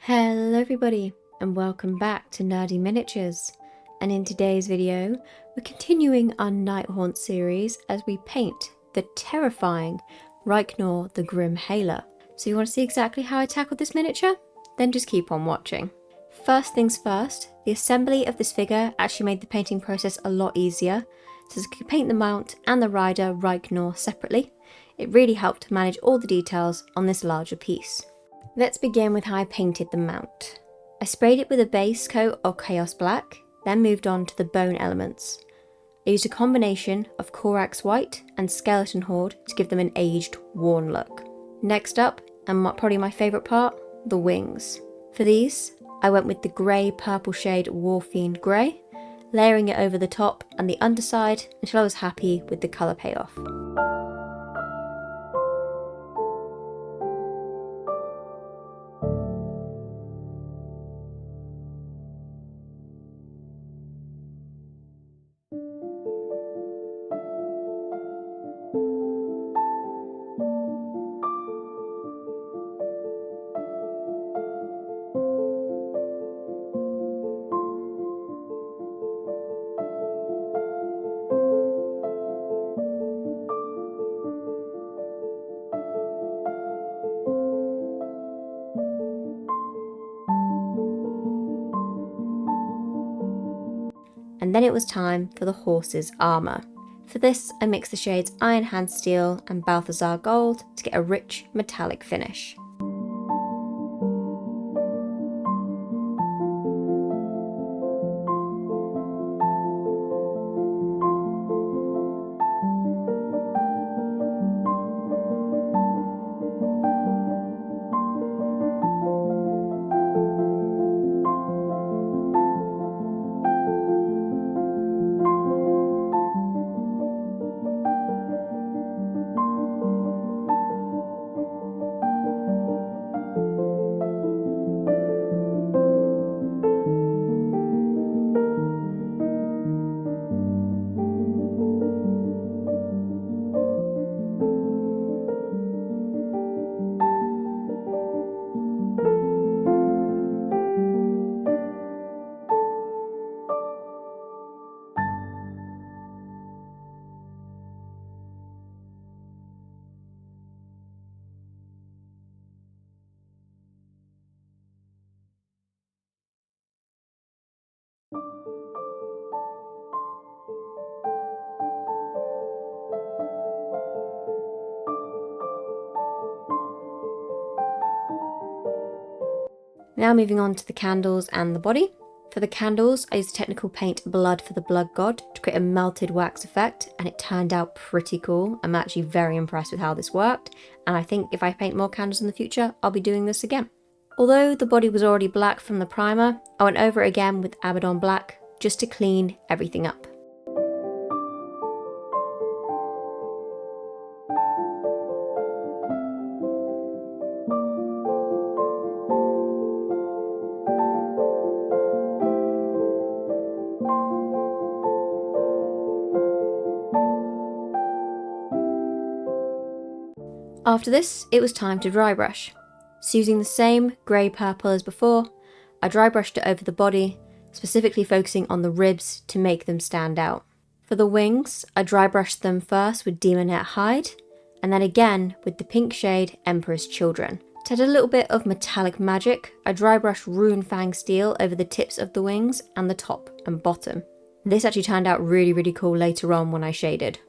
Hello everybody and welcome back to Nerdy Miniatures, and in today's video we're continuing our Nighthaunt series as we paint the terrifying Reikenor the Grimhailer. So you want to see exactly how I tackled this miniature? Then just keep on watching. First things first, the assembly of this figure actually made the painting process a lot easier, so I could paint the mount and the rider Reikenor separately. It really helped to manage all the details on this larger piece. Let's begin with how I painted the mount. I sprayed it with a base coat of Chaos Black, then moved on to the bone elements. I used a combination of Corax White and Skelton Horde to give them an aged, worn look. Next up, and probably my favourite part, the wings. For these, I went with the grey-purple shade Warpfiend Grey, layering it over the top and the underside until I was happy with the colour payoff. And then it was time for the horse's armour. For this, I mixed the shades Iron Hand Steel and Balthasar Gold to get a rich metallic finish. Now moving on to the candles and the body. For the candles, I used technical paint Blood for the Blood God to create a melted wax effect, and it turned out pretty cool. I'm actually very impressed with how this worked, and I think if I paint more candles in the future, I'll be doing this again. Although the body was already black from the primer, I went over it again with Abaddon Black just to clean everything up. After this, it was time to dry brush. So using the same grey-purple as before, I dry brushed it over the body, specifically focusing on the ribs to make them stand out. For the wings, I dry brushed them first with Deamonette Hide, and then again with the pink shade Emperor's Children. To add a little bit of metallic magic, I dry brushed Rune Fang Steel over the tips of the wings and the top and bottom. This actually turned out really cool later on when I shaded.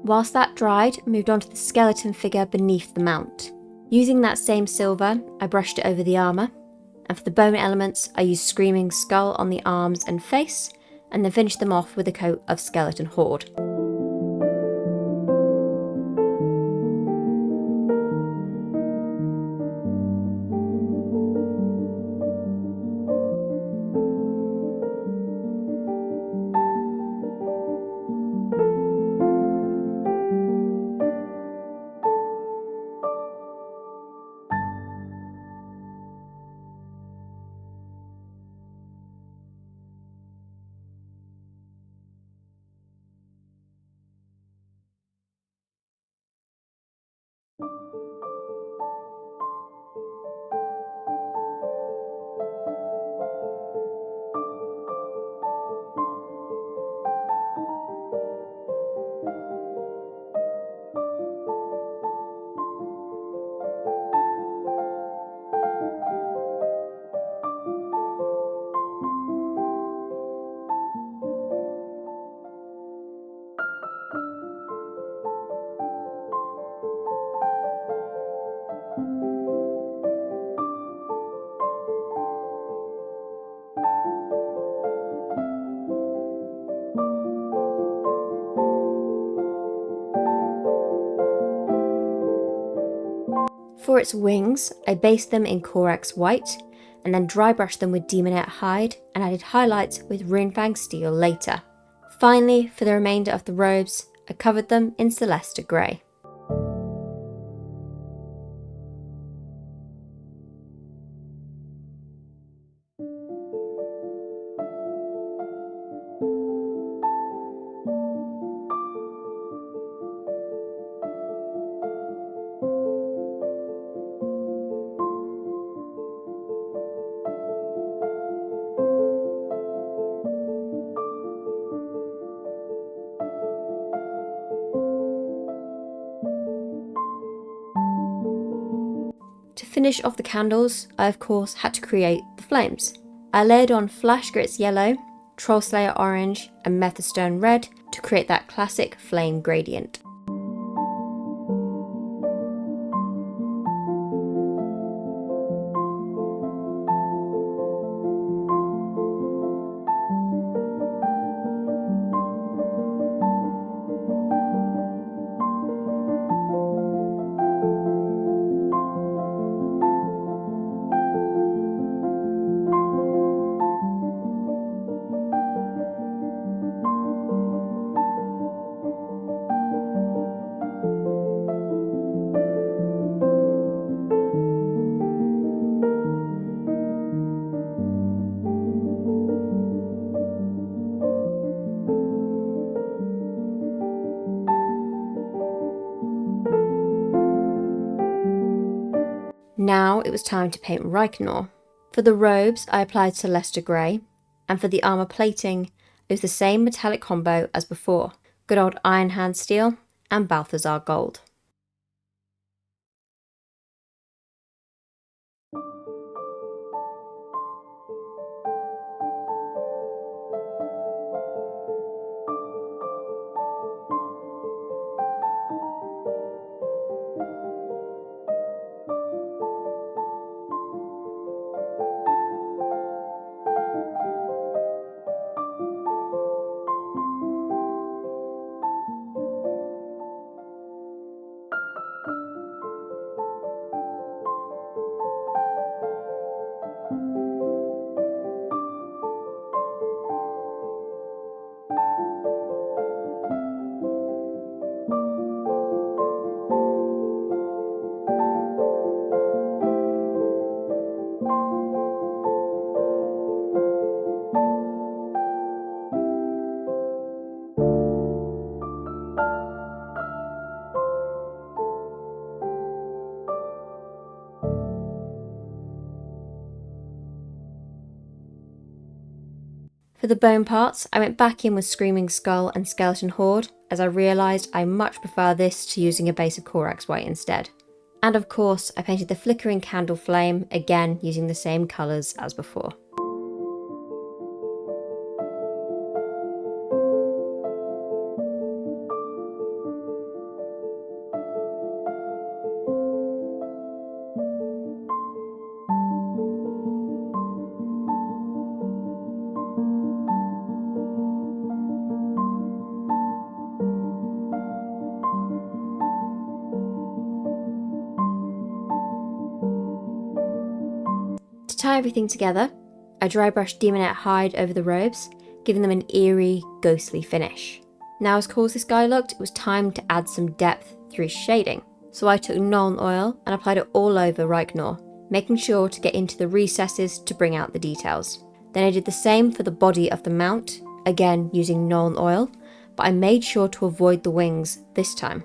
Whilst that dried, I moved on to the skeleton figure beneath the mount. Using that same silver, I brushed it over the armour, and for the bone elements I used Screaming Skull on the arms and face, and then finish them off with a coat of Skelton Horde. For its wings, I based them in Corax White, and then dry brushed them with Deamonette Hide and added highlights with Fang steel later. Finally, for the remainder of the robes, I covered them in Celeste Grey. To finish off the candles, I of course had to create the flames. I layered on Flash Grits Yellow, Trollslayer Orange and Mephiston Red to create that classic flame gradient. Now it was time to paint Reikenor. For the robes I applied Celeste Grey, and for the armour plating it was the same metallic combo as before, good old Iron Hand Steel and Balthasar Gold. For the bone parts, I went back in with Screaming Skull and Skeleton Horde, as I realised I much prefer this to using a base of Corax White instead. And of course, I painted the flickering candle flame, again using the same colours as before. tie everything together, I dry brushed Deamonette Hide over the robes, giving them an eerie, ghostly finish. Now as cool as this guy looked, it was time to add some depth through shading. So I took Nuln Oil and applied it all over Reikenor, making sure to get into the recesses to bring out the details. Then I did the same for the body of the mount, again using Nuln Oil, but I made sure to avoid the wings this time.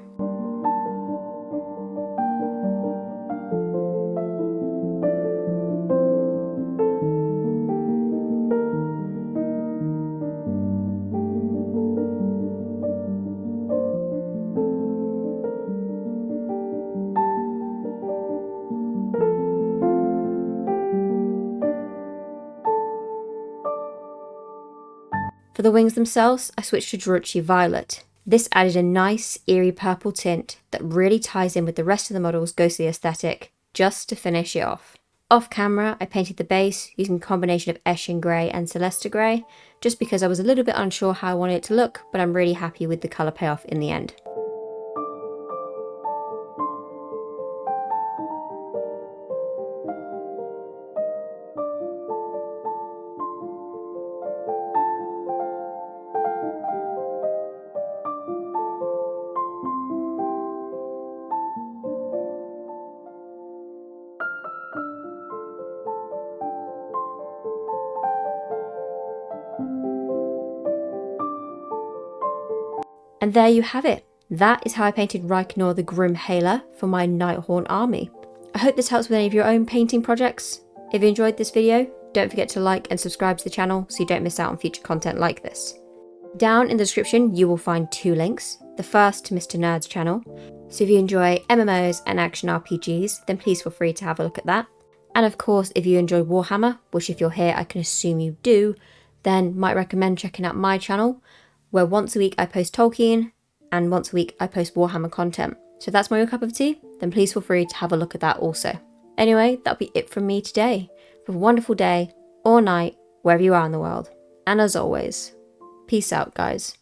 For the wings themselves, I switched to Druchii Violet. This added a nice, eerie purple tint that really ties in with the rest of the model's ghostly aesthetic, just to finish it off. Off camera, I painted the base using a combination of Mephiston Grey and Celeste Grey, just because I was a little bit unsure how I wanted it to look, but I'm really happy with the colour payoff in the end. And there you have it. That is how I painted Reikenor the Grimhailer for my Nighthaunt army. I hope this helps with any of your own painting projects. If you enjoyed this video, don't forget to like and subscribe to the channel so you don't miss out on future content like this. Down in the description you will find 2 links. The first to Mr. Nerd's channel. So if you enjoy MMOs and action RPGs, then please feel free to have a look at that. And of course, if you enjoy Warhammer, which if you're here I can assume you do, then might recommend checking out my channel, where once a week I post Tolkien, and once a week I post Warhammer content. So if that's my cup of tea, then please feel free to have a look at that also. Anyway, that'll be it from me today. Have a wonderful day, or night, wherever you are in the world. And as always, peace out, guys.